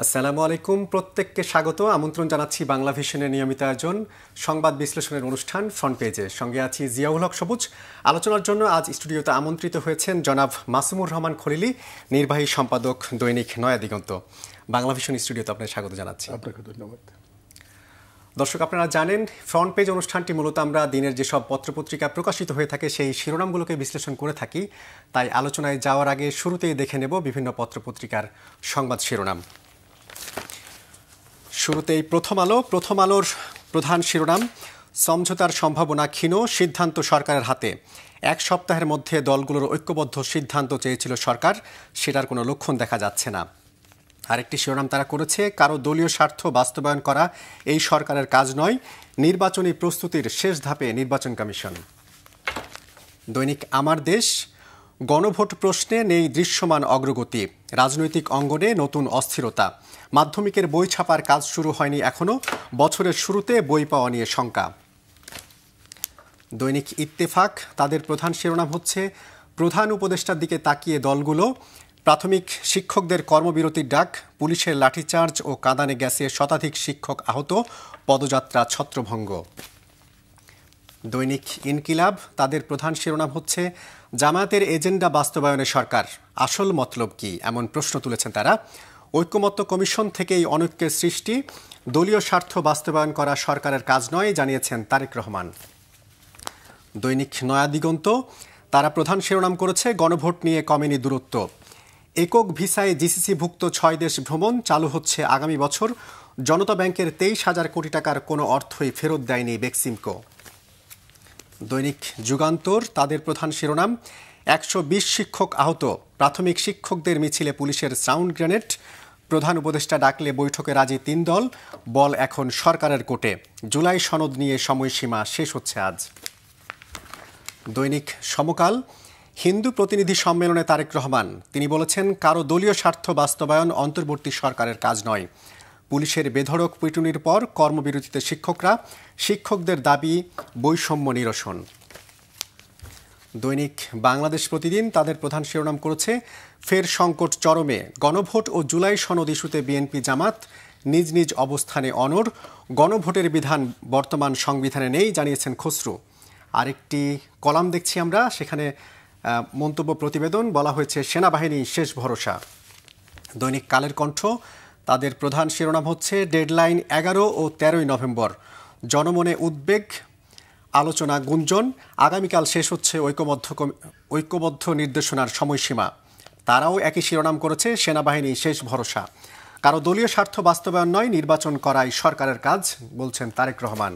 আসসালামু আলাইকুম, প্রত্যেককে স্বাগত। আমন্ত্রণ জানাচ্ছি বাংলা ভিশনের নিয়মিত আয়োজন সংবাদ বিশ্লেষণের অনুষ্ঠান ফ্রন্ট পেজে। সঙ্গে আছি জিয়াউল হক সবুজ। আলোচনার জন্য আজ স্টুডিওতে আমন্ত্রিত হয়েছেন জনাব মাসুমুর রহমান খলিলি, নির্বাহী সম্পাদক দৈনিক নয়া দিগন্ত। বাংলা ভিশন স্টুডিওতে আপনাকে স্বাগত জানাচ্ছি। আপনাকে ধন্যবাদ। দর্শক, আপনারা জানেন ফ্রন্ট পেজ অনুষ্ঠানটি মূলত আমরা দিনের যেসব পত্রপত্রিকা প্রকাশিত হয়ে থাকে সেই শিরোনামগুলোকে বিশ্লেষণ করে থাকি। তাই আলোচনায় যাওয়ার আগে শুরুতেই দেখে নেব বিভিন্ন পত্রপত্রিকার সংবাদ শিরোনাম। শুরুতেই প্রথম আলোর প্রধান শিরোনাম, সমঝোতার সম্ভাবনা ক্ষীণ, সিদ্ধান্ত সরকারের হাতে। এক সপ্তাহের মধ্যে দলগুলোর ঐক্যবদ্ধ সিদ্ধান্ত চেয়েছিল সরকার, সেটার কোনো লক্ষণ দেখা যাচ্ছে না। আরেকটি শিরোনাম তারা করেছে, কারো দলীয় স্বার্থ বাস্তবায়ন করা এই সরকারের কাজ নয়, নির্বাচনী প্রস্তুতির শেষ ধাপে নির্বাচন কমিশন। দৈনিক আমার দেশ, গণভোট প্রশ্নে নেই দৃশ্যমান অগ্রগতি, রাজনৈতিক অঙ্গনে নতুন অস্থিরতা, মাধ্যমিকের বই ছাপার কাজ শুরু হয়নি এখনো, বছরের শুরুতে বই পাওয়া নিয়ে শঙ্কা। দৈনিক ইত্তেফাক, তাদের প্রধান শিরোনাম হচ্ছে, প্রধান উপদেষ্টার দিকে তাকিয়ে দলগুলো, প্রাথমিক শিক্ষকদের কর্মবিরতির ডাক, পুলিশের লাঠিচার্জ ও কাঁদানে গ্যাসে শতাধিক শিক্ষক আহত, পদযাত্রা ছত্রভঙ্গ। দৈনিক ইনকিলাব, তাদের প্রধান শিরোনাম হচ্ছে, জামায়াতের এজেন্ডা বাস্তবায়নে সরকার, আসল মতলব কি, এমন প্রশ্ন তুলেছেন তারা। ঐকমত্য কমিশন থেকেই অনৈক্যের সৃষ্টি, দলীয় স্বার্থ বাস্তবায়ন করা সরকারের কাজ নয়, জানিয়েছেন তারেক রহমান। দৈনিক নয়া দিগন্ত, তারা প্রধান শিরোনাম করেছে, গণভোট নিয়ে কমেনি দূরত্ব, একক ভিসায় জিসিসিভুক্ত 6 দেশ ভ্রমণ চালু হচ্ছে আগামী বছর, জনতা ব্যাংকের 23,000 কোটি টাকার কোনো অর্থই ফেরত দেয়নি বেক্সিমকো। দৈনিক যুগান্তর, তাদের প্রধান শিরোনাম, 120 শিক্ষক আহত, প্রাথমিক শিক্ষকদের মিছিলে পুলিশের সাউন্ড গ্রেনেড, প্রধান উপদেষ্টা ডাকলে বৈঠকে রাজি 3 দল, বল এখন সরকারের কোর্টে, জুলাই সনদ নিয়ে সময়সীমা শেষ হচ্ছে আজ। দৈনিক সমকাল, হিন্দু প্রতিনিধি সম্মেলনে তারেক রহমান, তিনি বলেছেন, কারো দলীয় স্বার্থ বাস্তবায়ন অন্তর্বর্তী সরকারের কাজ নয়, পুলিশের বেধড়ক পিটুনির পর কর্মবিরতিতে শিক্ষকরা, শিক্ষকদের দাবি বৈষম্য নিরসন। দৈনিক বাংলাদেশ প্রতিদিন, তাদের প্রধান শিরোনাম করেছে, ফের সংকট চরমে, গণভোট ও জুলাই সনদ ইস্যুতে বিএনপি জামাত নিজ নিজ অবস্থানে অনড়, গণভোটের বিধান বর্তমান সংবিধানে নেই, জানিয়েছেন খসরু। আরেকটি কলাম দেখছি আমরা, সেখানে মন্তব্য প্রতিবেদন, বলা হয়েছে, সেনাবাহিনী শেষ ভরসা। দৈনিক কালের কণ্ঠ, তাদের প্রধান শিরোনাম হচ্ছে, ডেডলাইন 11 ও 13 নভেম্বর, জনমনে উদ্বেগ, আলোচনা গুঞ্জন, আগামীকাল শেষ হচ্ছে ঐক্যবদ্ধ নির্দেশনার সময়সীমা। তারাও একই শিরোনাম করেছে, সেনাবাহিনী শেষ ভরসা, কারো দলীয় স্বার্থ বাস্তবায়ন নয়, নির্বাচন করাই সরকারের কাজ, বলছেন তারেক রহমান।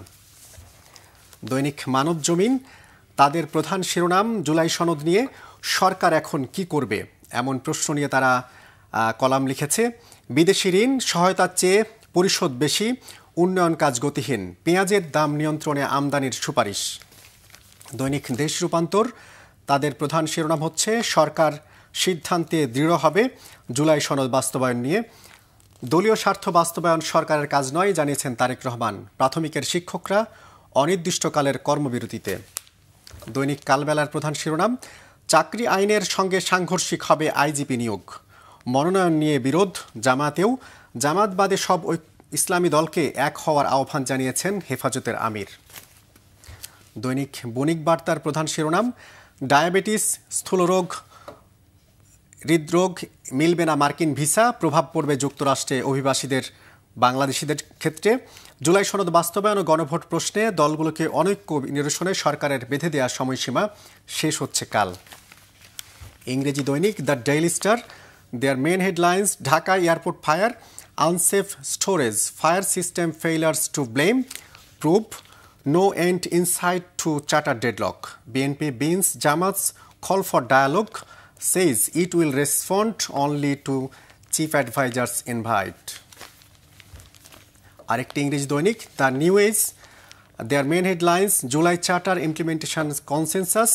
দৈনিক মানব জমিন, তাদের প্রধান শিরোনাম, জুলাই সনদ নিয়ে সরকার এখন কি করবে, এমন প্রশ্ন নিয়ে তারা কলাম লিখেছে। বিদেশি ঋণ সহায়তার চেয়ে পরিশোধ বেশি, উন্নয়ন কাজ গতিহীন, পেঁয়াজের দাম নিয়ন্ত্রণে আমদানির সুপারিশ। দৈনিক দেশ রূপান্তর, তাদের প্রধান শিরোনাম হচ্ছে, সরকার সিদ্ধান্তে দৃঢ় হবে জুলাই সনদ বাস্তবায়ন নিয়ে, দলীয় স্বার্থ বাস্তবায়ন সরকারের কাজ নয়, জানিয়েছেন তারেক রহমান। প্রাথমিকের শিক্ষকরা অনির্দিষ্টকালের কর্মবিরতিতে। দৈনিক কালবেলার প্রধান শিরোনাম, চাকরি আইনের সঙ্গে সাংঘর্ষিক হবে আইজিপি নিয়োগ, মনোনয়ন নিয়ে বিরোধ জামাতেও, জামাত বাদে সব ইসলামী দলকে এক হওয়ার আহ্বান জানিয়েছেন হেফাজতের আমির। দৈনিক বণিক বার্তার প্রধান শিরোনাম, ডায়াবেটিস, স্থূলরোগ, হৃদরোগ মিলবে না মার্কিন ভিসা, প্রভাব পড়বে যুক্তরাষ্ট্রে অভিবাসীদের বাংলাদেশিদের ক্ষেত্রে, জুলাই সনদ বাস্তবায়ন ও গণভোট প্রশ্নে দলগুলোকে অনৈক্য নিরসনে সরকারের বেঁধে দেওয়া সময়সীমা শেষ হচ্ছে কাল। ইংরেজি দৈনিক the Daily Star, their main headlines, Dhaka airport fire, unsafe storage, fire system failures to blame, proof no end in sight to charter deadlock, BNP বিনস Jamaat's call for dialogue, says it will respond only to chief advisors invite. আরেকটি ইংরেজি দৈনিক the New Age, their main headlines, July charter implementation consensus,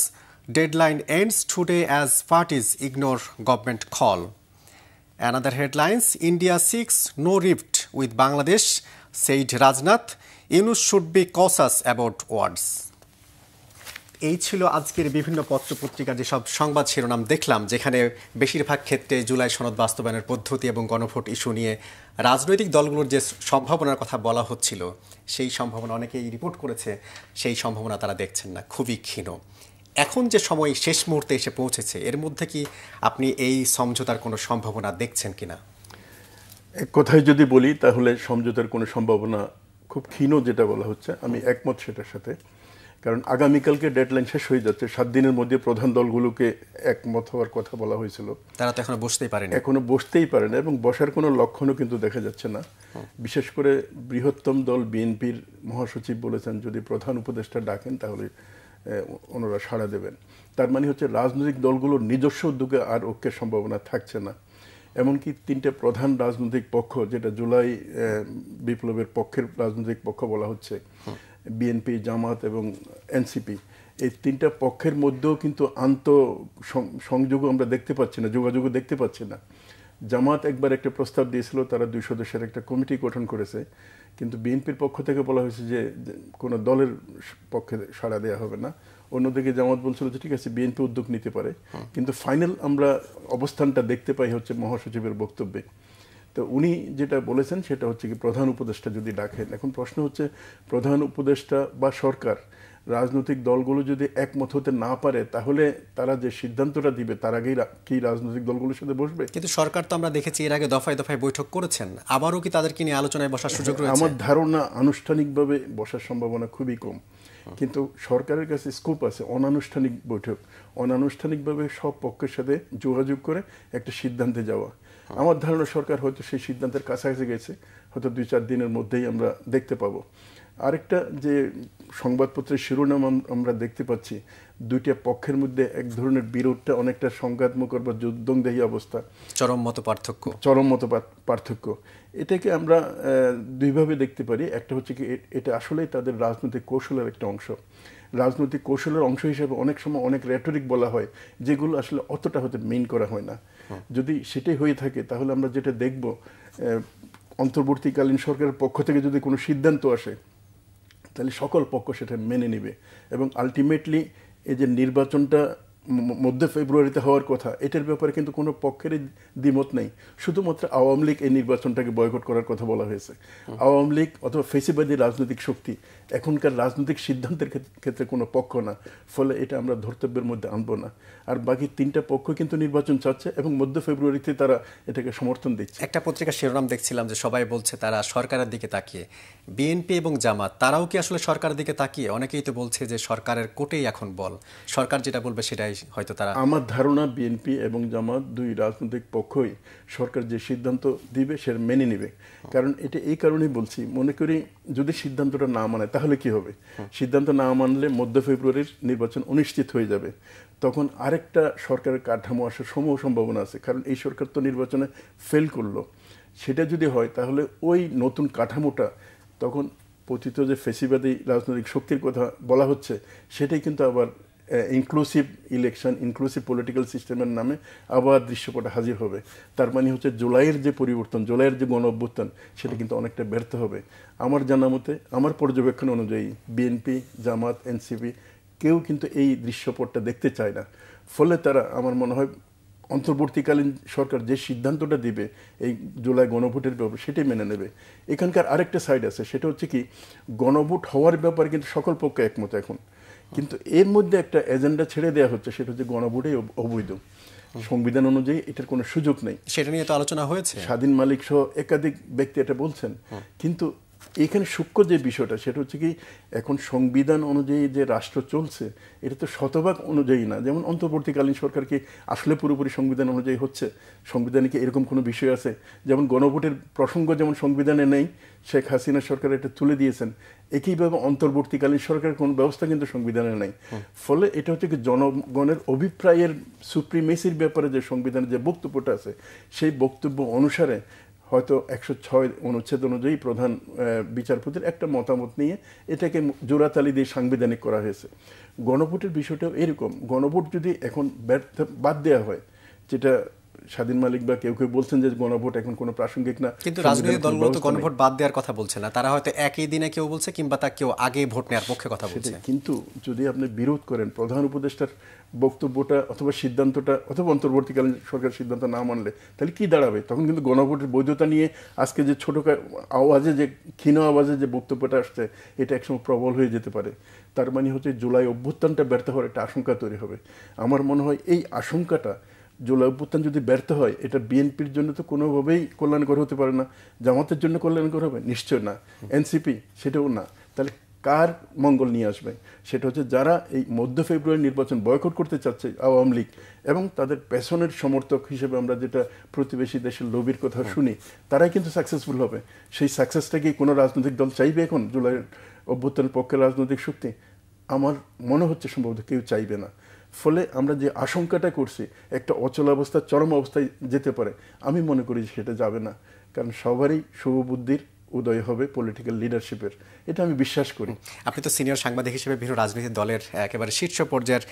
deadline ends today as parties ignore government call. Another headlines, India seeks no rift with Bangladesh, said Rajnath, Yunus should be cautious about words. এই ছিল আজকের বিভিন্ন পত্রপত্রিকার যেসব সংবাদ শিরোনাম দেখলাম, যেখানে বেশিরভাগ ক্ষেত্রে জুলাই সনদ বাস্তবায়নের পদ্ধতি এবং গণভোট ইস্যু নিয়ে রাজনৈতিক দলগুলোর যে সম্ভাবনার কথা বলা হচ্ছিল, সেই সম্ভাবনা অনেকেই রিপোর্ট করেছে, সেই সম্ভাবনা তারা দেখছেন না, খুবই ক্ষীণ। এখন যে সময় শেষ মুহূর্তে এসে পৌঁছেছে, এর মধ্যে কি আপনি এই সমঝোতার কোনো সম্ভাবনা দেখছেন কিনা? এক কথায় যদি বলি তাহলে সমঝোতার কোনো সম্ভাবনা খুব ক্ষীণ, যেটা বলা হচ্ছে আমি একমত সেটার সাথে। কারণ আগামীকালকে ডেডলাইন শেষ হয়ে যাচ্ছে, 7 দিনের মধ্যে প্রধান দলগুলোকে একমত হওয়ার কথা বলা হয়েছিল। তারা তো এখনো বসতেই পারেনি, এখনো বসতেই পারে না এবং বসার কোনো লক্ষণও কিন্তু দেখা যাচ্ছে না। বিশেষ করে বৃহত্তম দল বিএনপির মহাসচিব বলেছেন যদি প্রধান উপদেষ্টা ডাকেন তাহলে ওনারা সাড়া দেবেন। তার মানে হচ্ছে রাজনৈতিক দলগুলোর নিজস্ব উদ্যোগে আর ঐক্যের সম্ভাবনা থাকছে না। এমনকি 3টে প্রধান রাজনৈতিক পক্ষ, যেটা জুলাই বিপ্লবের পক্ষের রাজনৈতিক পক্ষ বলা হচ্ছে, বিএনপি, জামাত এবং এনসিপি, এই 3টা পক্ষের মধ্যেও কিন্তু সংযোগও আমরা দেখতে পাচ্ছি না, যোগাযোগও দেখতে পাচ্ছি না। জামাত একবার একটা প্রস্তাব দিয়েছিল, তারা 2 সদস্যের একটা কমিটি গঠন করেছে, কিন্তু বিএনপির পক্ষ থেকে বলা হয়েছে যে কোনো দলের পক্ষে সাড়া দেওয়া হবে না। অন্যদিকে জামাত বলছিল যে ঠিক আছে বিএনপি উদ্যোগ নিতে পারে, কিন্তু ফাইনাল আমরা অবস্থানটা দেখতে পাই হচ্ছে মহাসচিবের বক্তব্যে। তো উনি যেটা বলেছেন সেটা হচ্ছে কি প্রধান উপদেষ্টা যদি ডাকেন। এখন প্রশ্ন হচ্ছে প্রধান উপদেষ্টা বা সরকার, রাজনৈতিক দলগুলো যদি একমত হতে না পারে তাহলে তারা যে সিদ্ধান্তটা দিবে তার আগেই কি রাজনৈতিক দলগুলোর সাথে বসবে? কিন্তু সরকার তো আমরা দেখেছি এর আগে দফায় দফায় বৈঠক করেছেন, আবারও কি তাদেরকে নিয়ে আলোচনায় বসার সুযোগ রয়েছে? আমার ধারণা আনুষ্ঠানিকভাবে বসার সম্ভাবনা খুবই কম, কিন্তু সরকারের কাছে স্কোপ আছে অনানুষ্ঠানিক বৈঠক, অনানুষ্ঠানিকভাবে সব পক্ষের সাথে যোগাযোগ করে একটা সিদ্ধান্তে যাওয়া। আমার ধারণা সরকার হয়তো সেই সিদ্ধান্তের কাছাকাছি গেছে, হয়তো 2-4 দিনের মধ্যেই আমরা দেখতে পাবো। আরেকটা যে সংবাদপত্রের শিরোনাম আমরা দেখতে পাচ্ছি, 2টা পক্ষের মধ্যে এক ধরনের বিরোধটা অনেকটা সংঘাতমুখর বা যুদ্ধংদেহী অবস্থা, চরম মত পার্থক্য। এটাকে আমরা দুইভাবে দেখতে পারি। একটা হচ্ছে কি এটা আসলেই তাদের রাজনৈতিক কৌশলের একটা অংশ। রাজনৈতিক কৌশলের অংশ হিসেবে অনেক সময় অনেক রেটরিক বলা হয় যেগুলো আসলে অতটা হতে মেইন করা হয় না। যদি সেটাই হয়ে থাকে তাহলে আমরা যেটা দেখব, অন্তর্বর্তীকালীন সরকারের পক্ষ থেকে যদি কোনো সিদ্ধান্ত আসে তাহলে সকল পক্ষ সেটা মেনে নেবে এবং আলটিমেটলি এই যে নির্বাচনটা মধ্যে ফেব্রুয়ারিতে হওয়ার কথা, এটার ব্যাপারে কিন্তু কোনো পক্ষেরই দ্বিমত নেই। শুধুমাত্র আওয়ামী লীগ এই নির্বাচনটাকে বয়কট করার কথা বলা হয়েছে। আওয়ামী লীগ অথবা ফেসিবাদী রাজনৈতিক শক্তি এখনকার রাজনৈতিক সিদ্ধান্তের ক্ষেত্রে কোনো পক্ষ না, ফলে এটা আমরা ধর্তব্যের মধ্যে আনবো না। আর বাকি 3টা পক্ষ কিন্তু নির্বাচন চাচ্ছে এবং মধ্য ফেব্রুয়ারিতে তারা এটাকে সমর্থন দিচ্ছে। একটা পত্রিকার শিরোনাম দেখছিলাম যে সবাই বলছে তারা সরকারের দিকে তাকিয়ে, বিএনপি এবং জামাত তারাও কি আসলে সরকারের দিকে তাকিয়ে? অনেকেই তো বলছে যে সরকারের কোটেই এখন বল, সরকার যেটা বলবে সেটাই হয়তো তারা। আমার ধারণা বিএনপি এবং জামাত 2 রাজনৈতিক পক্ষই সরকার যে সিদ্ধান্ত দিবে সেটা মেনে নেবে। কারণ এটা এই কারণেই বলছি, মনে করি যদি সিদ্ধান্তটা না মানে তাহলে কি হবে? সিদ্ধান্ত না মানলে মধ্য ফেব্রুয়ারির নির্বাচন অনিশ্চিত হয়ে যাবে, তখন আরেকটা সরকারের কাঠামো আসার সম্ভাবনা আছে। কারণ এই সরকার তো নির্বাচনে ফেল করলো, সেটা যদি হয় তাহলে ওই নতুন কাঠামোটা তখন পতিত যে ফেসিবাদী রাজনৈতিক শক্তির কথা বলা হচ্ছে সেটাই কিন্তু আবার ইনক্লুসিভ ইলেকশন, ইনক্লুসিভ পলিটিক্যাল সিস্টেমের নামে আবার দৃশ্যপটে হাজির হবে। তার মানে হচ্ছে জুলাইয়ের যে পরিবর্তন, জুলাইয়ের যে গণ অভ্যুত্থান, সেটা কিন্তু অনেকটা ব্যর্থ হবে। আমার জানা মতে, আমার পর্যবেক্ষণ অনুযায়ী বিএনপি, জামাত, এনসিপি কেউ কিন্তু এই দৃশ্যপটটা দেখতে চায় না। ফলে তারা আমার মনে হয় অন্তর্বর্তীকালীন সরকার যে সিদ্ধান্তটা দিবে এই জুলাই গণভোটের ব্যাপারে সেটাই মেনে নেবে। এখানকার আরেকটা সাইড আছে, সেটা হচ্ছে কি গণভোট হওয়ার ব্যাপারে কিন্তু সকল পক্ষ একমত এখন, কিন্তু এর মধ্যে একটা এজেন্ডা ছেড়ে দেওয়া হচ্ছে, সেটা হচ্ছে গণভোটই অবৈধ, সংবিধান অনুযায়ী এটার কোনো সুযোগ নেই। সেটা নিয়ে তো আলোচনা হয়েছে, স্বাধীন মালিক সহ একাধিক ব্যক্তি এটা বলছেন। কিন্তু এখানে সূক্ষ্ম যে বিষয়টা সেটা হচ্ছে কি এখন সংবিধান অনুযায়ী যে রাষ্ট্র চলছে এটা তো শতভাগ অনুযায়ী না। যেমন অন্তর্বর্তীকালীন সরকার কি আসলে পুরোপুরি সংবিধান অনুযায়ী হচ্ছে? সংবিধানে কি এরকম কোনো বিষয় আছে? যেমন গণভোটের প্রসঙ্গ যেমন সংবিধানে নেই, শেখ হাসিনা সরকার এটা তুলে দিয়েছেন, একইভাবে অন্তর্বর্তীকালীন সরকারের কোনো ব্যবস্থা কিন্তু সংবিধানে নেই। ফলে এটা হচ্ছে কি জনগণের অভিপ্রায়ের সুপ্রিমেসির ব্যাপারে যে সংবিধানের যে বক্তব্যটা আছে সেই বক্তব্য অনুসারে হয়তো 106 অনুচ্ছেদ অনুযায়ী প্রধান বিচারপতির একটা মতামত নিয়ে এটাকে জোড়াতালি দিয়ে সাংবিধানিক করা হয়েছে। গণভোটের বিষয়টাও এরকম। গণভোট যদি এখন বাদ দেওয়া হয়, যেটা স্বাধীন মালিক বা কেউ কেউ বলছেন যে গণভোট এখন কোনো প্রাসঙ্গিক না, কিন্তু রাজনৈতিক দলগুলো তো গণভোট বাদ দেওয়ার কথা বলছে না, তারা হয়তো একই দিনে কেউ বলছে কিংবা তা কেউ আগে ভোট নেওয়ার পক্ষে কথা বলছে। কিন্তু যদি আপনি বিরোধ করেন প্রধান উপদেষ্টার বক্তব্যটা অথবা সিদ্ধান্তটা অথবা অন্তর্বর্তীকালীন সরকার সিদ্ধান্ত না মানলে তাহলে কি দাঁড়াবে? তখন কিন্তু গণভোটের বৈধতা নিয়ে আজকে যে ছোট আওয়াজে যে ক্ষীণ আওয়াজে যে বক্তব্যটা আসছে এটা একসময় প্রবল হয়ে যেতে পারে। তার মানে হচ্ছে জুলাই অভ্যুত্থানটা ব্যর্থ হওয়ার একটা আশঙ্কা তৈরি হবে। আমার মনে হয় এই আশঙ্কাটা, জুলাই অভ্যুত্থান যদি ব্যর্থ হয় এটা বিএনপির জন্য তো কোনোভাবেই কল্যাণকর হতে পারে না। জামাতের জন্য কল্যাণকর হবে নিশ্চয় না, এনসিপি সেটাও না। তাহলে কার মঙ্গল নিয়ে আসবে? সেটা হচ্ছে যারা এই মধ্য ফেব্রুয়ারি নির্বাচন বয়কট করতে চাচ্ছে, আওয়ামী লীগ এবং তাদের পেছনের সমর্থক হিসেবে আমরা যেটা প্রতিবেশী দেশের লবির কথা শুনি, তারাই কিন্তু সাকসেসফুল হবে। সেই সাকসেসটা কি কোনো রাজনৈতিক দল চাইবে এখন? জুলাই অভ্যুত্থানের পক্ষে রাজনৈতিক শক্তি আমার মনে হচ্ছে সম্ভবত কেউ চাইবে না। ফলে আমরা যে আশঙ্কাটা করছি একটা অচলাবস্থা চরম অবস্থায় যেতে পারে, আমি মনে করি সেটা যাবে না। কারণ সবারই শুভবুদ্ধির উদয় হবে পলিটিক্যাল লিডারশিপের, এটা আমি বিশ্বাস করি। আপনি তো সিনিয়র সাংবাদিক হিসেবে বিভিন্ন রাজনৈতিক দলের একেবারে শীর্ষ পর্যায়ের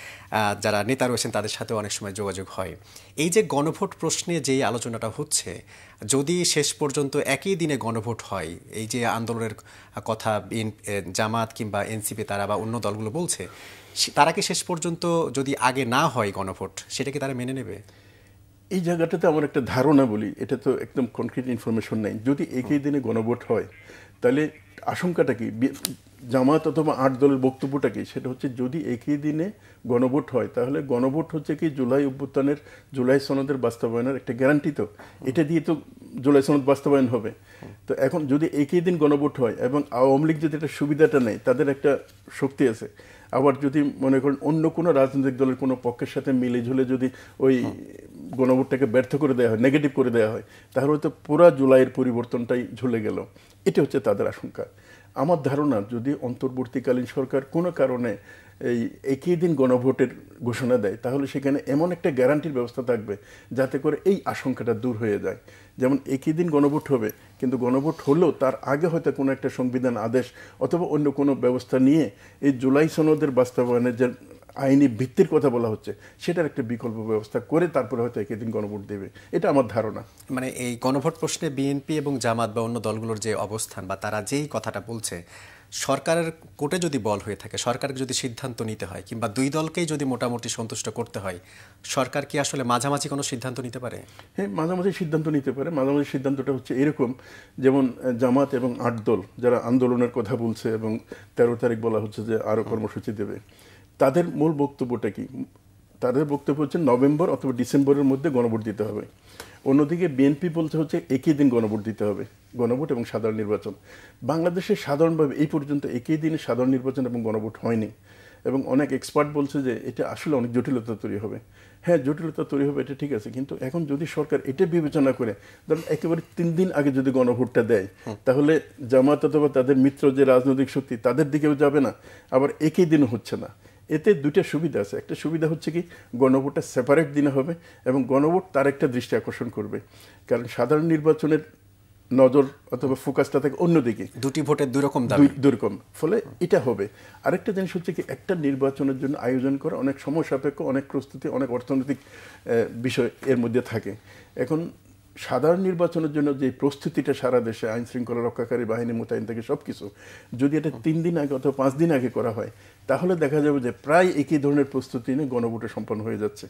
যারা নেতা রয়েছেন তাদের সাথেও অনেক সময় যোগাযোগ হয়। এই যে গণভোট প্রশ্নে যেই আলোচনাটা হচ্ছে, যদি শেষ পর্যন্ত একই দিনে গণভোট হয়, এই যে আন্দোলনের কথা জামাত কিংবা এনসিপি তারা বা অন্য দলগুলো বলছে, তারা কি শেষ পর্যন্ত যদি আগে না হয় গণভোট, সেটা কি তারা মেনে নেবে? এই জায়গাটাতে আমার একটা ধারণা বলি, এটা তো একদম কনক্রিট ইনফরমেশন নেই। যদি একই দিনে গণভোট হয় তাহলে আশঙ্কাটা কি, জামাত অথবা 8 দলের বক্তব্যটা কি? সেটা হচ্ছে যদি একই দিনে গণভোট হয় তাহলে গণভোট হচ্ছে কি জুলাই অভ্যুত্থানের, জুলাই সনদের বাস্তবায়নের একটা গ্যারান্টি। তো এটা দিয়ে তো জুলাই সনদ বাস্তবায়ন হবে। তো এখন যদি একই দিন গণভোট হয় এবং আওয়ামী লীগ যদি এটা সুবিধাটা নেয়, তাদের একটা শক্তি আছে। আবার যদি মনে করেন অন্য কোনো রাজনৈতিক দলের কোনো পক্ষের সাথে মিলে ঝুলে যদি ওই গণভোটটাকে ব্যর্থ করে দেওয়া হয়, নেগেটিভ করে দেওয়া হয়, তাহলে হয়তো পুরা জুলাইয়ের পরিবর্তনটাই ঝুলে গেল। এটা হচ্ছে তাদের আশঙ্কা। আমার ধারণা যদি অন্তর্বর্তীকালীন সরকার কোনো কারণে এই একই দিন গণভোটের ঘোষণা দেয় তাহলে সেখানে এমন একটা গ্যারান্টির ব্যবস্থা থাকবে যাতে করে এই আশঙ্কাটা দূর হয়ে যায়। যেমন একই দিন গণভোট হবে, কিন্তু গণভোট হলেও তার আগে হয়তো কোনো একটা সংবিধান আদেশ অথবা অন্য কোনো ব্যবস্থা নিয়ে এই জুলাই সনদের বাস্তবায়নের যে আইনি ভিত্তির কথা বলা হচ্ছে সেটার একটা বিকল্প ব্যবস্থা করে তারপরে হয়তো একই দিন গণভোট দেবে, এটা আমার ধারণা। মানে এই গণভোট প্রশ্নে বিএনপি এবং জামাত বা অন্য দলগুলোর যে অবস্থান বা তারা যেই কথাটা বলছে, সরকারের কোর্টে যদি বল হয়ে থাকে, সরকারকে যদি সিদ্ধান্ত নিতে হয় কিংবা দুই দলকেই যদি মোটামুটি সন্তুষ্ট করতে হয়, সরকার কি আসলে মাঝামাঝি কোনো সিদ্ধান্ত নিতে পারে? হ্যাঁ, মাঝামাঝি সিদ্ধান্ত নিতে পারে। মাঝামাঝি সিদ্ধান্তটা হচ্ছে এরকম, যেমন জামাত এবং 8 দল যারা আন্দোলনের কথা বলছে এবং 13 তারিখ বলা হচ্ছে যে আরও কর্মসূচি দেবে, তাদের মূল বক্তব্যটা কি? তাদের বক্তব্য হচ্ছে নভেম্বর অথবা ডিসেম্বরের মধ্যে গণভোট দিতে হবে। অন্যদিকে বিএনপি বলছে হচ্ছে একই দিন গণভোট দিতে হবে, গণভোট এবং সাধারণ নির্বাচন। বাংলাদেশে সাধারণভাবে এই পর্যন্ত একই দিনে সাধারণ নির্বাচন এবং গণভোট হয়নি এবং অনেক এক্সপার্ট বলছে যে এটা আসলে অনেক জটিলতা তৈরি হবে। হ্যাঁ, জটিলতা তৈরি হবে, এটা ঠিক আছে, কিন্তু এখন যদি সরকার এটা বিবেচনা করে ধরুন একেবারে 3 দিন আগে যদি গণভোটটা দেয় তাহলে জামাত অথবা তাদের মিত্র যে রাজনৈতিক শক্তি তাদের দিকেও যাবে না, আবার একই দিন হচ্ছে না। এতে দুইটা সুবিধা আছে। একটা সুবিধা হচ্ছে কি গণভোটটা সেপারেট দিনে হবে এবং গণভোট তার একটা দৃষ্টি আকর্ষণ করবে, কারণ সাধারণ নির্বাচনের নজর অথবা ফোকাসটা থাকে অন্যদিকে, দুটি ভোটের দুই রকম, ফলে এটা হবে। আরেকটা জিনিস হচ্ছে কি একটা নির্বাচনের জন্য আয়োজন করা অনেক সময় সাপেক্ষ, অনেক প্রস্তুতি, অনেক অর্থনৈতিক বিষয় এর মধ্যে থাকে। এখন সাধারণ নির্বাচনের জন্য যে প্রস্তুতিটা সারা দেশে আইন শৃঙ্খলা রক্ষাকারী বাহিনী মোতায়েন থেকে সবকিছু যদি এটা 3 দিন আগে অথবা 5 দিন আগে করা হয় তাহলে দেখা যাবে যে প্রায় একই ধরনের প্রস্তুতি নিয়ে গণভোটে সম্পন্ন হয়ে যাচ্ছে।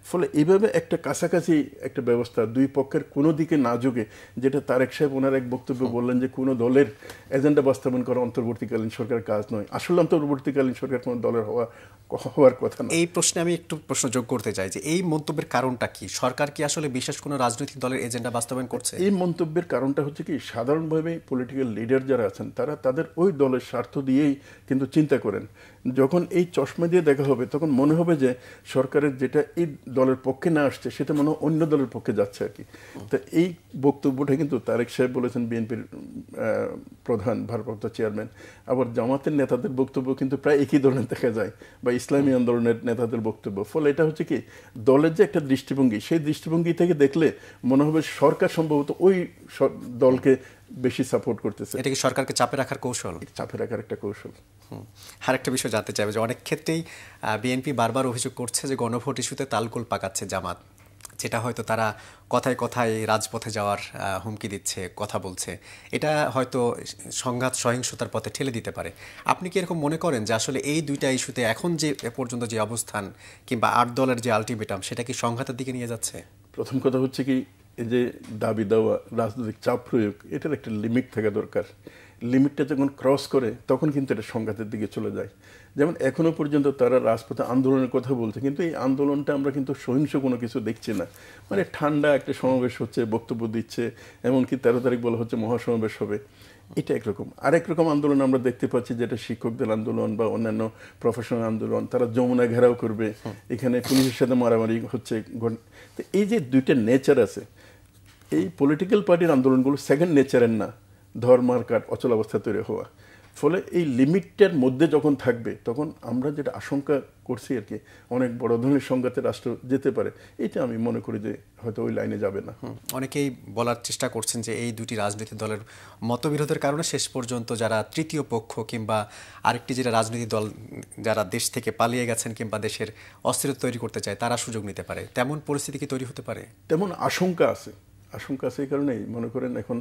ফলে এইভাবে একটা কাছাকাছি একটা ব্যবস্থা দুই পক্ষের কোনো দিকে না যোগে, যেটা তারেক সাহেব ওনার এক বক্তব্যে বললেন যে কোনো দলের এজেন্ডা বাস্তবায়ন করা অন্তর্বর্তীকালীন সরকারের কাজ নয়। আসলে অন্তর্বর্তীকালীন সরকার কোনো দলের হওয়ার কথা না। এই প্রশ্নে আমি একটু প্রশ্ন যোগ করতে চাই যে এই মন্তব্যের কারণটা কি? সরকার কি আসলে বিশেষ কোনো রাজনৈতিক দলের এজেন্ডা বাস্তবায়ন করছে? এই মন্তব্যের কারণটা হচ্ছে কি সাধারণভাবে পলিটিক্যাল লিডার যারা আছেন তারা তাদের ওই দলের স্বার্থ দিয়েই কিন্তু চিন্তা করেন। যখন এই চশমা দিয়ে দেখা হবে তখন মনে হবে যে সরকারের যেটা এই দলের পক্ষে না আসছে সেটা মনে হয় অন্য দলের পক্ষে যাচ্ছে আর কি। তো এই বক্তব্যটা কিন্তু তারেক সাহেব বলেছেন, বিএনপির প্রধান ভারপ্রাপ্ত চেয়ারম্যান। আবার জামাতের নেতাদের বক্তব্য কিন্তু প্রায় একই ধরনের দেখা যায়, বা ইসলামী আন্দোলনের নেতাদের বক্তব্য। ফলে এটা হচ্ছে কি দলের যে একটা দৃষ্টিভঙ্গি, সেই দৃষ্টিভঙ্গি থেকে দেখলে মনে হবে সরকার সম্ভবত ওই দলকে বেশি সাপোর্ট করতেছে। এটা কি সরকারকে চাপে রাখার কৌশল? চাপে রাখার একটা কৌশল। আরেকটা বিষয় জানতে চাইবে যে অনেক ক্ষেত্রেই বিএনপি বারবার অভিযোগ করছে যে গণভোট ইস্যুতে তালগোল পাকাচ্ছে জামাত। যেটা হয়তো তারা কথায় কথায় রাজপথে যাওয়ার হুমকি দিচ্ছে, কথা বলছে, এটা হয়তো সংঘাত সহিংসতার পথে ঠেলে দিতে পারে। আপনি কি এরকম মনে করেন যে আসলে এই দুইটা ইস্যুতে এখন যে এ পর্যন্ত যে অবস্থান কিংবা 8 দলের যে আলটিমেটাম সেটা কি সংঘাতের দিকে নিয়ে যাচ্ছে? প্রথম কথা হচ্ছে কি, এই যে দাবি দেওয়া, রাজনৈতিক চাপ প্রয়োগ, এটার একটা লিমিট থাকা দরকার। লিমিটটা যখন ক্রস করে তখন কিন্তু এটা সংঘাতের দিকে চলে যায়। যেমন এখনো পর্যন্ত তারা রাজপথে আন্দোলনের কথা বলছে, কিন্তু এই আন্দোলনটা আমরা কিন্তু সহিংস কোনো কিছু দেখছি না। মানে ঠান্ডা একটা সমাবেশ হচ্ছে, বক্তব্য দিচ্ছে, এমনকি 13 তারিখ বলা হচ্ছে মহাসমাবেশ হবে, এটা একরকম। আরেক রকম আন্দোলন আমরা দেখতে পাচ্ছি, যেটা শিক্ষকদের আন্দোলন বা অন্যান্য প্রফেশনাল আন্দোলন, তারা যমুনা ঘেরাও করবে, এখানে পুলিশের সাথে মারামারি হচ্ছে। তো এই যে দুইটা নেচার আছে, এই পলিটিক্যাল পার্টির আন্দোলনগুলো সেকেন্ড নেচারের না, ধর্মার অচলাবস্থা তৈরি হওয়া। ফলে এই লিমিটটার মধ্যে যখন থাকবে তখন আমরা যেটা আশঙ্কা করছি আর কি, অনেক বড় ধরনের সংঘাতে রাষ্ট্র যেতে পারে, এটা আমি মনে করি যে হয়তো ওই লাইনে যাবে না। অনেকেই বলার চেষ্টা করছেন যে এই দুটি রাজনৈতিক দলের মতবিরোধের কারণে শেষ পর্যন্ত যারা তৃতীয় পক্ষ কিংবা আরেকটি যেটা রাজনৈতিক দল যারা দেশ থেকে পালিয়ে গেছেন কিংবা দেশের অস্থিরতা তৈরি করতে চায় তারা সুযোগ নিতে পারে, তেমন পরিস্থিতি কি তৈরি হতে পারে? তেমন আশঙ্কা আছে। এই কারণেই মনে করেন এখন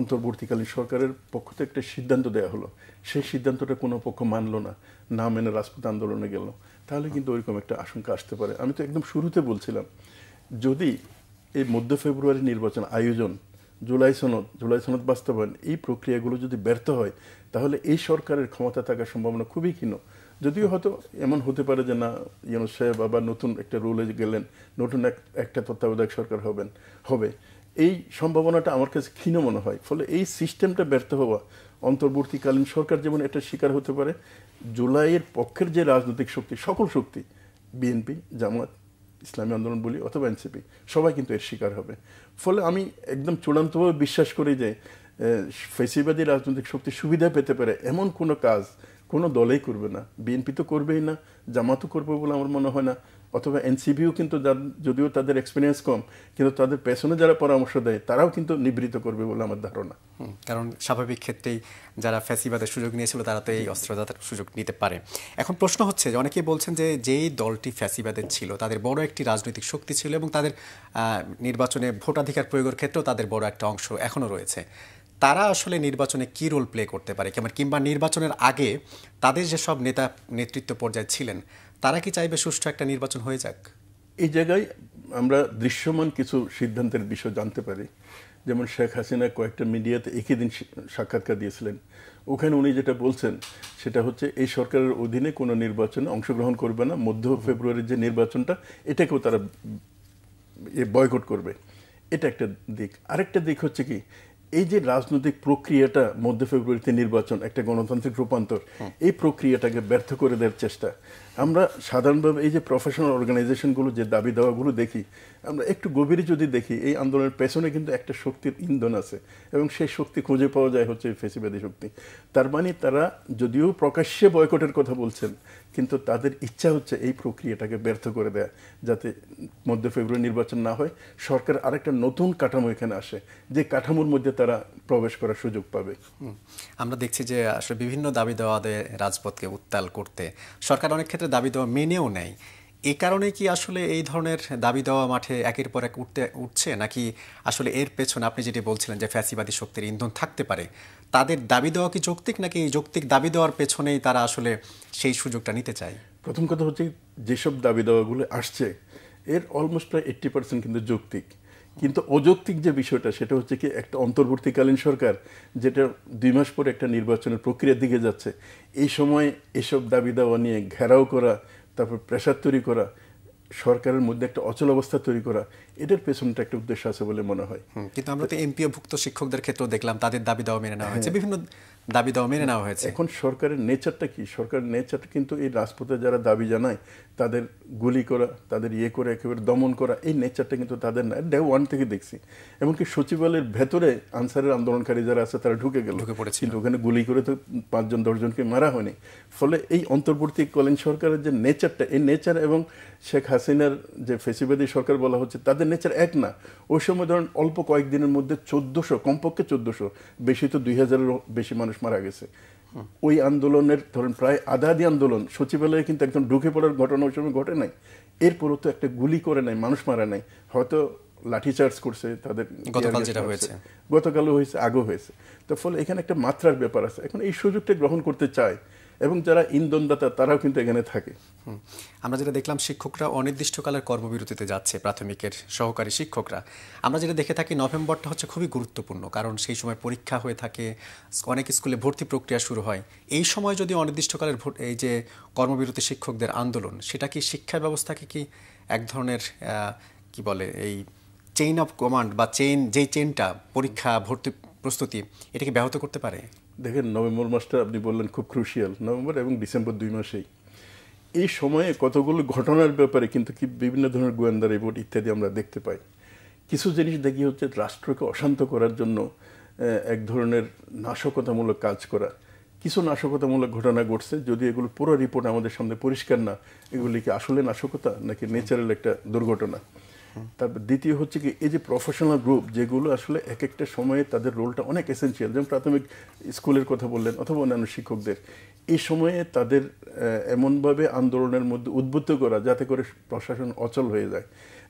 অন্তর্বর্তীকালীন সরকারের পক্ষ থেকে একটা সিদ্ধান্ত দেওয়া হলো, সেই সিদ্ধান্তটা কোনো পক্ষ মানলো না, না মেনে রাজপথ আন্দোলনে গেল, তাহলে কিন্তু ওইরকম একটা আশঙ্কা আসতে পারে। আমি তো একদম শুরুতে বলছিলাম, যদি এই মধ্য ফেব্রুয়ারি নির্বাচন আয়োজন, জুলাই সনদ বাস্তবায়ন, এই প্রক্রিয়াগুলো যদি ব্যর্থ হয়, তাহলে এই সরকারের ক্ষমতা থাকার সম্ভাবনা খুবই ক্ষীণ। যদিও হয়তো এমন হতে পারে যে না, ইউনূস সাহেব আবার নতুন একটা রুলে গেলেন, নতুন একটা তত্ত্বাবধায়ক সরকার হবে, এই সম্ভাবনাটা আমার কাছে ক্ষীণ মনে হয়। ফলে এই সিস্টেমটা ব্যর্থ হওয়া, অন্তর্বর্তীকালীন সরকার যেমন এটা শিকার হতে পারে, জুলাইয়ের পক্ষের যে রাজনৈতিক শক্তি, সকল শক্তি, বিএনপি, জামাত, ইসলামী আন্দোলন বলি অথবা এনসিপি, সবাই কিন্তু এর শিকার হবে। ফলে আমি একদম চূড়ান্তভাবে বিশ্বাস করি যে ফ্যাসিবাদী রাজনৈতিক শক্তি সুবিধা পেতে পারে এমন কোনো কাজ কোনো দলেই করবে না। বিএনপি তো করবেই না, জামাতও করবে বলে আমার মনে হয় না, অথবা এনসিপিও কিন্তু, যদিও তাদের এক্সপিরিয়েন্স কম, কিন্তু তাদের পেছনে যারা পরামর্শ দেয় তারাও কিন্তু নিবৃত্ত করবে বলে আমার ধারণা। কারণ স্বাভাবিক ক্ষেত্রেই যারা ফ্যাসিবাদের সুযোগ নিয়েছিল তারা তো এই অস্ত্রদাতার সুযোগ নিতে পারে। এখন প্রশ্ন হচ্ছে যে অনেকেই বলছেন যে যেই দলটি ফ্যাসিবাদের ছিল তাদের বড় একটি রাজনৈতিক শক্তি ছিল এবং তাদের নির্বাচনে ভোটাধিকার প্রয়োগের ক্ষেত্রেও তাদের বড় একটা অংশ এখনও রয়েছে, তারা আসলে নির্বাচনে কি রোল প্লে করতে পারে, কিংবা নির্বাচনের আগে তাদের যেসব নেতা নেতৃত্ব পর্যায়ে ছিলেন তারা কি চাইবে সুষ্ঠু একটা নির্বাচন হয়ে যাক? এই জায়গায় আমরা দৃশ্যমান কিছু সিদ্ধান্তের বিষয় জানতে পারি। যেমন শেখ হাসিনা কয়েকটা মিডিয়াতে একই দিন সাক্ষাৎকার দিয়েছিলেন, ওখানে উনি যেটা বলছেন সেটা হচ্ছে এই সরকারের অধীনে কোনো নির্বাচনে অংশগ্রহণ করবে না, মধ্য ফেব্রুয়ারির যে নির্বাচনটা এটাকেও তারা বয়কট করবে। এটা একটা দিক। আরেকটা দিক হচ্ছে কি, এই যে রাজনৈতিক প্রক্রিয়াটা মধ্য ফেব্রুয়ারিতে নির্বাচন, একটা গণতান্ত্রিক রূপান্তর, এই প্রক্রিয়াটাকে ব্যর্থ করে দেওয়ার চেষ্টা। আমরা সাধারণভাবে এই যে প্রফেশনাল অর্গানাইজেশনগুলো যে দাবি দেওয়াগুলো দেখি, আমরা একটু গভীরে যদি দেখি, এই আন্দোলনের পেছনে কিন্তু একটা শক্তির ইন্ধন আছে এবং সেই শক্তি খুঁজে পাওয়া যায় হচ্ছে ফ্যাসিবাদী শক্তি। তার মানে তারা যদিও প্রকাশ্যে বয়কটের কথা বলছেন, কিন্তু তাদের ইচ্ছা হচ্ছে এই প্রক্রিয়াটাকে ব্যর্থ করে দেয়া, যাতে মধ্য ফেব্রুয়ারি নির্বাচন না হয়, সরকার আরেকটা নতুন কাঠামো এখানে আসে, যে কাঠামোর মধ্যে তারা প্রবেশ করার সুযোগ পাবে। আমরা দেখছি যে আসলে বিভিন্ন দাবি দেওয়াদের রাজপথকে উত্তাল করতে সরকার অনেক ক্ষেত্রে দাবি দেওয়া মেনেও নেয়। এই কারণে কি আসলে এই ধরনের দাবি দেওয়া মাঠে একের পর এক উঠছে, নাকি আসলে এর পেছনে আপনি যেটি বলছিলেন যে ফ্যাসিবাদী শক্তির ইন্ধন থাকতে পারে, তাদের দাবি দেওয়া কি যৌক্তিক, নাকি এই যৌক্তিক দাবি দেওয়ার পেছনেই তারা আসলে সেই সুযোগটা নিতে চায়? প্রথম কথা হচ্ছে, যেসব দাবি দেওয়াগুলো আসছে এর অলমোস্ট প্রায় 80% কিন্তু যৌক্তিক, কিন্তু অযৌক্তিক যে বিষয়টা সেটা হচ্ছে কি, একটা অন্তর্বর্তীকালীন সরকার যেটা 2 মাস পরে একটা নির্বাচনের প্রক্রিয়ার দিকে যাচ্ছে, এই সময় এসব দাবি দেওয়া নিয়ে ঘেরাও করা, তারপর প্রেসার তৈরি করা, সরকারের মধ্যে একটা অচলাবস্থা তৈরি করা, এটার পেছনটা একটা উদ্দেশ্য আছে বলে মনে হয়। কিন্তু আমরা তো এমপিওভুক্ত শিক্ষকদের ক্ষেত্রেও দেখলাম তাদের দাবি দেওয়া মেনে নেওয়া হয়েছে, বিভিন্ন দাবি দেওয়া মেনে নেওয়া হয়েছে। এখন সরকারের নেচারটা কি, সরকারের নেচারটা কিন্তু এই রাজপথে যারা দাবি জানায় তাদের গুলি করা, তাদের করে একেবারে দমন করা, এই নেচারটা কিন্তু তাদের না। ডে ওয়ান থেকে দেখছি, এমনকি সচিবালয়ের ভেতরে আনসারের আন্দোলনকারী যারা আছে তারা ঢুকে পড়েছে, কিন্তু ওখানে গুলি করে তো 5-10 জনকে মারা হয়নি। ফলে এই অন্তর্বর্তীকালীন সরকারের যে নেচারটা, এই নেচার এবং শেখ হাসিনার যে ফ্যাসিবাদী সরকার বলা হচ্ছে, তাদের নেচার এক না। ওই সময় ধরেন অল্প কয়েকদিনের মধ্যে 1400, কমপক্ষে 1400, বেশি তো 2000-এরও বেশি মানুষ মারা গেছে। ওই আন্দোলনের ধরেন প্রায় আধা আধি আন্দোলন সচিবালয়ে কিন্তু একদম ঢুকে পড়ার ঘটনা ওই সময় ঘটে নাই। এরপরও তো একটা গুলি করে নাই, মানুষ মারা নাই, হয়তো লাঠিচার্জ করছে তাদের, গতকালও হয়েছে, আগেও হয়েছে। তো ফলে এখানে একটা মাত্রার ব্যাপার আছে। এখন এই সুযোগটা গ্রহণ করতে চায় এবং যারা ইন্ধনদাতা তারাও কিন্তু এখানে থাকে। আমরা যেটা দেখলাম, শিক্ষকরা অনির্দিষ্টকালের কর্মবিরতিতে যাচ্ছে, প্রাথমিকের সহকারী শিক্ষকরা। আমরা যেটা দেখে থাকি, নভেম্বরটা হচ্ছে খুবই গুরুত্বপূর্ণ, কারণ সেই সময় পরীক্ষা হয়ে থাকে, অনেক স্কুলে ভর্তি প্রক্রিয়া শুরু হয়। এই সময় যদি অনির্দিষ্টকালের এই যে কর্মবিরতি শিক্ষকদের আন্দোলন, সেটা কি শিক্ষা ব্যবস্থাকে কি এক ধরনের কি বলে, এই চেইন অফ কমান্ড বা যেই চেইনটা পরীক্ষা ভর্তি প্রস্তুতি, এটাকে ব্যাহত করতে পারে? দেখেন, নভেম্বর মাসটা আপনি বললেন খুব ক্রুশিয়াল, নভেম্বর এবং ডিসেম্বর 2 মাসেই। এই সময়ে কতগুলো ঘটনার ব্যাপারে কিন্তু কি বিভিন্ন ধরনের গোয়েন্দা রিপোর্ট ইত্যাদি আমরা দেখতে পাই। কিছু জিনিস দেখি হচ্ছে রাষ্ট্রকে অশান্ত করার জন্য এক ধরনের নাশকতামূলক কাজ করা। কিছু নাশকতামূলক ঘটনা ঘটছে, যদি এগুলো পুরো রিপোর্ট আমাদের সামনে পরিষ্কার না, এগুলি কি আসলে নাশকতা নাকি ন্যাচারাল একটা দুর্ঘটনা। তারপর দ্বিতীয় হচ্ছে কি, এই যে প্রফেশনাল গ্রুপ যেগুলো আসলে এক একটা সময়ে তাদের রোলটা অনেক এসেন্সিয়াল, যেমন প্রাথমিক স্কুলের কথা বললেন অথবা অন্যান্য শিক্ষকদের, এই সময়ে তাদের এমনভাবে আন্দোলনের মধ্যে উদ্বুদ্ধ করা যাতে করে প্রশাসন অচল হয়ে যায়।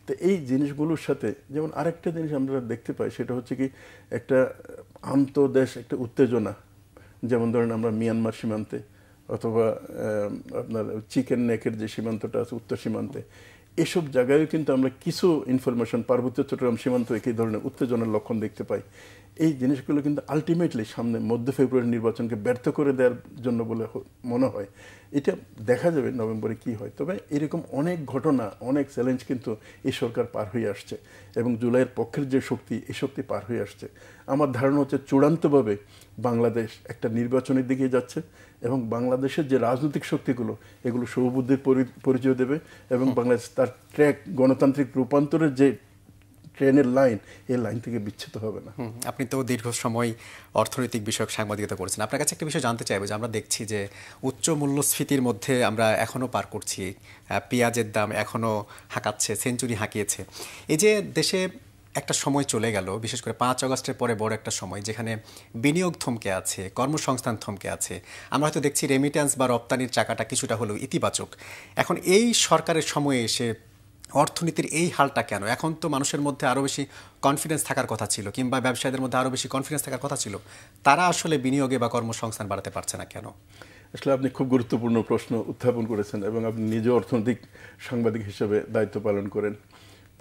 তো এই জিনিসগুলোর সাথে যেমন আরেকটা জিনিস আমরা দেখতে পাই, সেটা হচ্ছে কি একটা আন্তর্দেশ একটা উত্তেজনা, যেমন ধরেন আমরা মিয়ানমার সীমান্তে অথবা আপনার চিকেন নেকের যে সীমান্তটা আছে উত্তর সীমান্তে, এসব জায়গায়ও কিন্তু আমরা কিছু ইনফরমেশন, পার্বত্য চট্টগ্রাম সীমান্ত একই ধরনের উত্তেজনার লক্ষণ দেখতে পাই। এই জিনিসগুলো কিন্তু আলটিমেটলি সামনে মধ্য ফেব্রুয়ারি নির্বাচনকে ব্যর্থ করে দেওয়ার জন্য বলে মনে হয়। এটা দেখা যাবে নভেম্বরে কি হয়। তবে এরকম অনেক ঘটনা, অনেক চ্যালেঞ্জ কিন্তু এই সরকার পার হয়ে আসছে এবং জুলাইয়ের পক্ষের যে শক্তি, এই শক্তি পার হয়ে আসছে। আমার ধারণা হচ্ছে চূড়ান্তভাবে বাংলাদেশ একটা নির্বাচনের দিকে যাচ্ছে এবং বাংলাদেশের যে রাজনৈতিক শক্তিগুলো, এগুলো সৌবুদ্ধির পরিচয় দেবে এবং বাংলাদেশ তার ট্র্যাক, গণতান্ত্রিক রূপান্তরের যে ট্রেনের লাইন, এই লাইন থেকে বিচ্ছিত হবে না। আপনি তো দীর্ঘ সময় অর্থনৈতিক বিষয়ক সাংবাদিকতা করেছেন, আপনার কাছে একটা বিষয় জানতে চাইবো যে আমরা দেখছি যে উচ্চ মূল্যস্ফীতির মধ্যে আমরা এখনও পার করছি, পেঁয়াজের দাম এখনও হাঁকাচ্ছে, সেঞ্চুরি হাঁকিয়েছে। এই যে দেশে একটা সময় চলে গেল, বিশেষ করে 5 আগস্টের পরে বড় একটা সময়, যেখানে বিনিয়োগ থমকে আছে, কর্মসংস্থান থমকে আছে। আমরা হয়তো দেখছি রেমিট্যান্স বা রপ্তানির চাকাটা কিছুটা হলেও ইতিবাচক। এখন এই সরকারের সময়ে এসে অর্থনীতির এই হালটা কেন? এখন তো মানুষের মধ্যে আরও বেশি কনফিডেন্স থাকার কথা ছিল, কিংবা ব্যবসায়ীদের মধ্যে আরও বেশি কনফিডেন্স থাকার কথা ছিল, তারা আসলে বিনিয়োগে বা কর্মসংস্থান বাড়াতে পারছে না কেন? আসলে আপনি খুব গুরুত্বপূর্ণ প্রশ্ন উত্থাপন করেছেন এবং আপনি নিজে অর্থনৈতিক সাংবাদিক হিসেবে দায়িত্ব পালন করেন।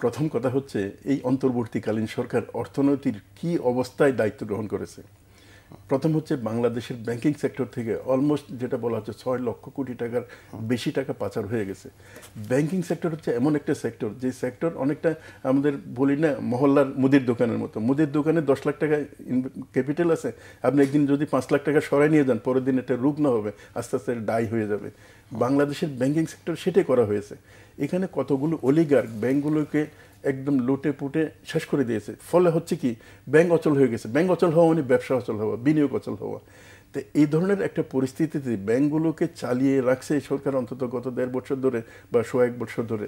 প্রথম কথা হচ্ছে, এই অন্তর্বর্তীকালীন সরকার অর্থনীতির কি অবস্থায় দায়িত্ব গ্রহণ করেছে। প্রথম হচ্ছে, বাংলাদেশের ব্যাংকিং সেক্টর থেকে অলমোস্ট যেটা বলা হচ্ছে 6 লক্ষ কোটি টাকার বেশি টাকা পাচার হয়ে গেছে। ব্যাংকিং সেক্টর হচ্ছে এমন একটা সেক্টর, যে সেক্টর অনেকটা আমাদের বলি না মহল্লার মুদির দোকানের মতো। মুদির দোকানে 10 লাখ টাকা ক্যাপিটাল আছে, আপনি একদিন যদি 5 লাখ টাকা সরাই নিয়ে যান, পরের দিন এটা রুগ্ন হবে, আস্তে আস্তে ডাই হয়ে যাবে। বাংলাদেশের ব্যাংকিং সেক্টর সেটাই করা হয়েছে। এখানে কতগুলো অলিগার্ক ব্যাংকগুলোকে একদম লুটে পুটে শেষ করে দিয়েছে। ফলে হচ্ছে কি, ব্যাংক অচল হয়ে গেছে। ব্যাংক অচল হওয়া মানে ব্যবসা অচল হওয়া, বিনিয়োগ অচল হওয়া। তো এই ধরনের একটা পরিস্থিতিতে ব্যাংকগুলোকে চালিয়ে রাখছে এই সরকার অন্তত গত 1.5 বছর ধরে বা 1 বছর ধরে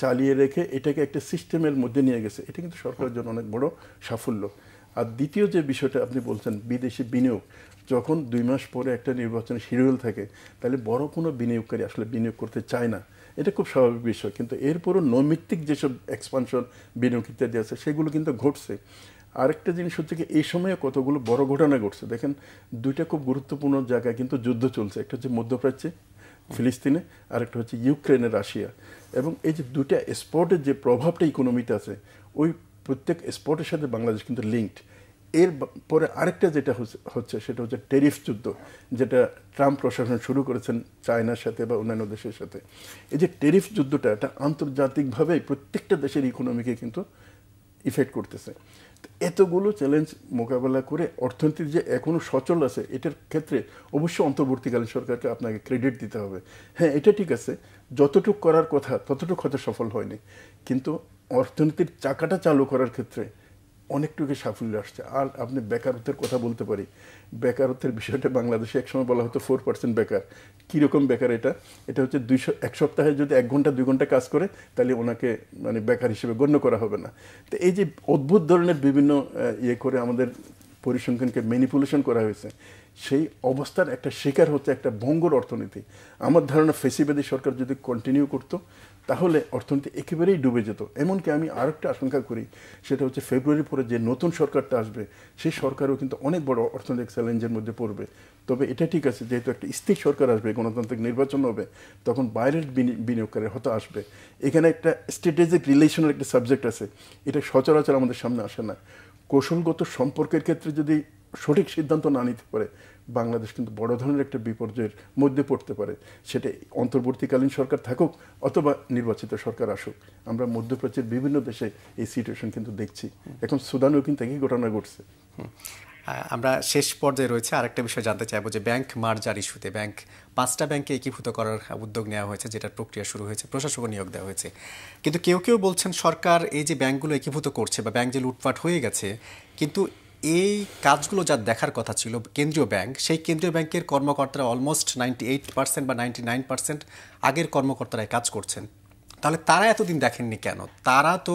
চালিয়ে রেখে এটাকে একটা সিস্টেমের মধ্যে নিয়ে গেছে। এটা কিন্তু সরকারের জন্য অনেক বড় সাফল্য। আর দ্বিতীয় যে বিষয়টা আপনি বলছেন, বিদেশি বিনিয়োগ, যখন 2 মাস পরে একটা নির্বাচনের শিডিউল থাকে, তাহলে বড় কোনো বিনিয়োগকারী আসলে বিনিয়োগ করতে চায় না। এটা খুব স্বাভাবিক বিষয়। কিন্তু এরপরও নৈমিত্তিক যেসব এক্সপানশন, বিনিয়োগ ইত্যাদি আছে, সেগুলো কিন্তু ঘটছে। আরেকটা জিনিস হচ্ছে কি, এই সময়ে কতগুলো বড় ঘটনা ঘটছে। দেখেন, 2টা খুব গুরুত্বপূর্ণ জায়গায় কিন্তু যুদ্ধ চলছে। একটা হচ্ছে মধ্যপ্রাচ্যে ফিলিস্তিনে, আরেকটা হচ্ছে ইউক্রেনে রাশিয়া। এবং এই যে 2টা স্পটের যে প্রভাবটা ইকোনমিতে আছে, ওই প্রত্যেক স্পটের সাথে বাংলাদেশ কিন্তু লিঙ্কড। এর পরে আরেকটা যেটা হচ্ছে সেটা হচ্ছে ট্যারিফ যুদ্ধ, যেটা ট্রাম্প প্রশাসন শুরু করেছেন চায়নার সাথে বা অন্যান্য দেশের সাথে। এই যে ট্যারিফ যুদ্ধটা, এটা আন্তর্জাতিকভাবে প্রত্যেকটা দেশের ইকোনমিকে কিন্তু ইফেক্ট করতেছে। এতগুলো চ্যালেঞ্জ মোকাবেলা করে অর্থনীতি যে এখনো সচল আছে, এটার ক্ষেত্রে অবশ্যই অন্তর্বর্তীকালীন সরকারকে আপনাকে ক্রেডিট দিতে হবে। হ্যাঁ, এটা ঠিক আছে, যতটুকু করার কথা ততটুকু হয়তো সফল হয়নি, কিন্তু অর্থনীতির চাকাটা চালু করার ক্ষেত্রে অনেকটুকু সাফল্য আসছে। আর আপনি বেকারত্বের কথা বলতে পারি। বেকারত্বের বিষয়টা বাংলাদেশে একসময় বলা হতো 4% বেকার। কীরকম বেকার এটা? এটা হচ্ছে 1 সপ্তাহে যদি 1 ঘন্টা 2 ঘন্টা কাজ করে, তাহলে ওনাকে মানে বেকার হিসেবে গণ্য করা হবে না। তো এই যে অদ্ভুত ধরনের বিভিন্ন ইয়ে করে আমাদের পরিসংখ্যানকে ম্যানিপুলেশন করা হয়েছে, সেই অবস্থার একটা শিকার হচ্ছে একটা ভঙ্গুর অর্থনীতি। আমার ধারণা ফেসিবাদী সরকার যদি কন্টিনিউ করতো তাহলে অর্থনীতি একেবারেই ডুবে যেত। এমনকি আমি আরেকটা আশঙ্কা করি, সেটা হচ্ছে ফেব্রুয়ারি পরে যে নতুন সরকারটা আসবে সেই সরকারও কিন্তু অনেক বড় অর্থনৈতিক চ্যালেঞ্জের মধ্যে পড়বে। তবে এটা ঠিক আছে, যেহেতু একটা স্থির সরকার আসবে, গণতান্ত্রিক নির্বাচন হবে, তখন বাইরের বিনিয়োগকারী হয়তো আসবে। এখানে একটা স্ট্র্যাটেজিক রিলেশনের একটা সাবজেক্ট আছে, এটা সচরাচর আমাদের সামনে আসে না। কৌশলগত সম্পর্কের ক্ষেত্রে যদি সঠিক সিদ্ধান্ত না নিতে পারে, বাংলাদেশ কিন্তু বড় ধরনের একটা বিপর্যয়ের মধ্যে পড়তে পারে। সেটা অন্তর্বর্তীকালীন সরকার থাকুক অথবা নির্বাচিত সরকার আসুক। আমরা মধ্যপ্রাচ্যের বিভিন্ন দেশে এই সিচুয়েশন কিন্তু দেখছি। এখন সুদানেও কিন্তু একই ঘটনা ঘটছে। আমরা শেষ পর্যায়ে রয়েছে, আরেকটা বিষয় জানতে চাইবো যে ব্যাংক মার্জার ইস্যুতে 5টা ব্যাংকে একীভূত করার উদ্যোগ নেওয়া হয়েছে, যেটার প্রক্রিয়া শুরু হয়েছে, প্রশাসক নিয়োগ দেওয়া হয়েছে। কিন্তু কেউ কেউ বলছেন সরকার এই যে ব্যাংকগুলো একীভূত করছে বা ব্যাংক যে লুটপাট হয়ে গেছে, কিন্তু এই কাজগুলো যা দেখার কথা ছিল কেন্দ্রীয় ব্যাংক, সেই কেন্দ্রীয় ব্যাংকের কর্মকর্তারা অলমোস্ট 98% বা 99% আগের কর্মকর্তারাই কাজ করছেন। তাহলে তারা এতদিন দেখেননি কেন? তারা তো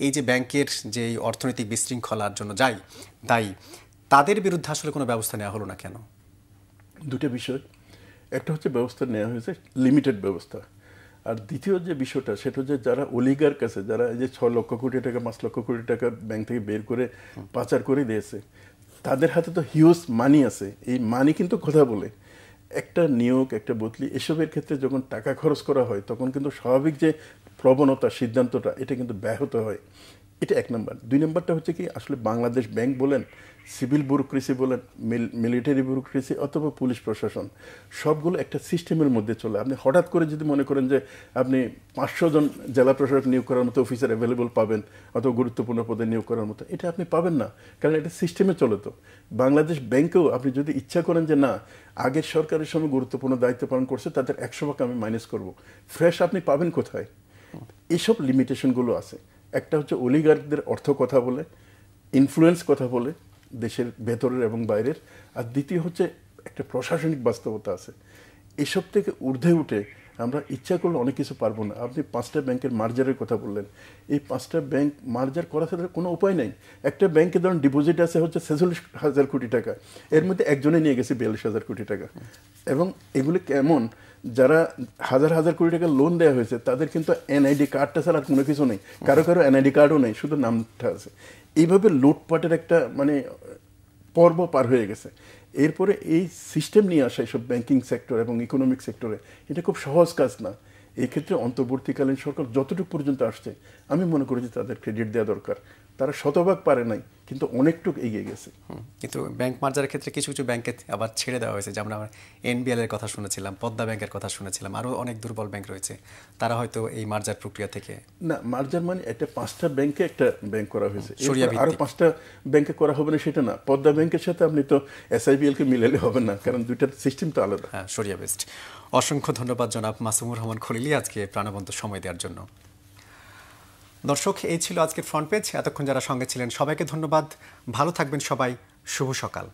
এই যে ব্যাংকের যে অর্থনৈতিক বিশৃঙ্খলার জন্য দায়ী, তাদের বিরুদ্ধে আসলে কোনো ব্যবস্থা নেওয়া হলো না কেন? দুটো বিষয়, একটা হচ্ছে ব্যবস্থা নেওয়া হয়েছে লিমিটেড ব্যবস্থা, আর দ্বিতীয় যে বিষয়টা সেটা হচ্ছে যারা অলিগার কাছে, যারা এই যে 6 লক্ষ কোটি টাকা 5 লক্ষ কোটি টাকা ব্যাংক থেকে বের করে পাচার করে দিয়েছে, তাদের হাতে তো হিউজ মানি আছে। এই মানি কিন্তু কথা বলে। একটা নিয়োগ, একটা বদলি, এসবের ক্ষেত্রে যখন টাকা খরচ করা হয় তখন কিন্তু স্বাভাবিক যে প্রবণতা, সিদ্ধান্তটা, এটা কিন্তু ব্যাহত হয়। এটা 1 নম্বর। 2 নম্বরটা হচ্ছে কি, আসলে বাংলাদেশ ব্যাংক বলেন, সিভিল ব্যুরোক্রেসি বলেন, মিলিটারি ব্যুরোক্রেসি অথবা পুলিশ প্রশাসন, সবগুলো একটা সিস্টেমের মধ্যে চলে। আপনি হঠাৎ করে যদি মনে করেন যে আপনি 500 জন জেলা প্রশাসক নিয়োগ করার মতো অফিসার অ্যাভেলেবল পাবেন অথবা গুরুত্বপূর্ণ পদে নিয়োগ করার মতো, এটা আপনি পাবেন না, কারণ এটা সিস্টেমে চলে। তো বাংলাদেশ ব্যাংকেও আপনি যদি ইচ্ছা করেন যে না, আগের সরকারের সময় গুরুত্বপূর্ণ দায়িত্ব পালন করছে, তাদের 100% আমি মাইনাস করব, ফ্রেশ আপনি পাবেন কোথায়? এইসব লিমিটেশনগুলো আছে। একটা হচ্ছে অলিগার্কদের অর্থ কথা বলে, ইনফ্লুয়েন্স কথা বলে দেশের ভেতরের এবং বাইরের, আর দ্বিতীয় হচ্ছে একটা প্রশাসনিক বাস্তবতা আছে। এসব থেকে ঊর্ধ্বে উঠে আমরা ইচ্ছা করলে অনেক কিছু পারবো না। আপনি 5টা ব্যাংকের মার্জারের কথা বললেন, এই 5টা ব্যাংক মার্জার করার সাথে কোনো উপায় নেই। একটা ব্যাংকে ধরুন ডিপোজিট আছে হচ্ছে 46,000 কোটি টাকা, এর মধ্যে একজনে নিয়ে গেছে 42,000 কোটি টাকা। এবং এগুলি কেমন, যারা হাজার হাজার কোটি টাকা লোন দেওয়া হয়েছে তাদের কিন্তু এনআইডি কার্ডটা ছাড়া আর কোনো কিছু নেই, কারো কারো এনআইডি কার্ডও নেই, শুধু নামটা আছে। এইভাবে লুটপাটের একটা মানে পর্ব পার হয়ে গেছে। এরপরে এই সিস্টেম নিয়ে আসা এইসব ব্যাংকিং সেক্টর এবং ইকোনমিক সেক্টরে, এটা খুব সহজ কাজ না। এই ক্ষেত্রে অন্তর্বর্তীকালীন সরকার যতটুকু পর্যন্ত আসছে, আমি মনে করি যে তাদের ক্রেডিট দেওয়া দরকার। তারা শতভাগ পারে নাই, কিন্তু অনেকটুকু এগিয়ে গেছে। কিন্তু ব্যাংক মার্জারের ক্ষেত্রে কিছু কিছু ব্যাংকে আবার ছেড়ে দেওয়া হয়েছে, যেমন আমরা এনবিএল এর কথা শুনেছিলাম, পদ্মা ব্যাংকের কথা শুনেছিলাম, আরও অনেক দুর্বল ব্যাংক রয়েছে, তারা হয়তো এই মার্জার প্রক্রিয়া থেকে না, মার্জার মানে এটা 5টা ব্যাংকে একটা ব্যাংক করা হয়েছে, আরো 5টা ব্যাংকে করা হবে না সেটা না। পদ্মা ব্যাংকের সাথে আপনি তো এসআইবিএল কে মিলালে হবে না, কারণ দুইটার সিস্টেম তো আলাদা। হ্যাঁ, সরিয়া বেস্ট। অসংখ্য ধন্যবাদ জনাব মাসুমুর রহমান খলিলি আজকে প্রাণবন্ত সময় দেওয়ার জন্য। দর্শক, এই ছিল আজকের ফ্রন্ট পেজ। এতক্ষণ যারা সঙ্গে ছিলেন সবাইকে ধন্যবাদ। ভালো থাকবেন সবাই। শুভ সকাল।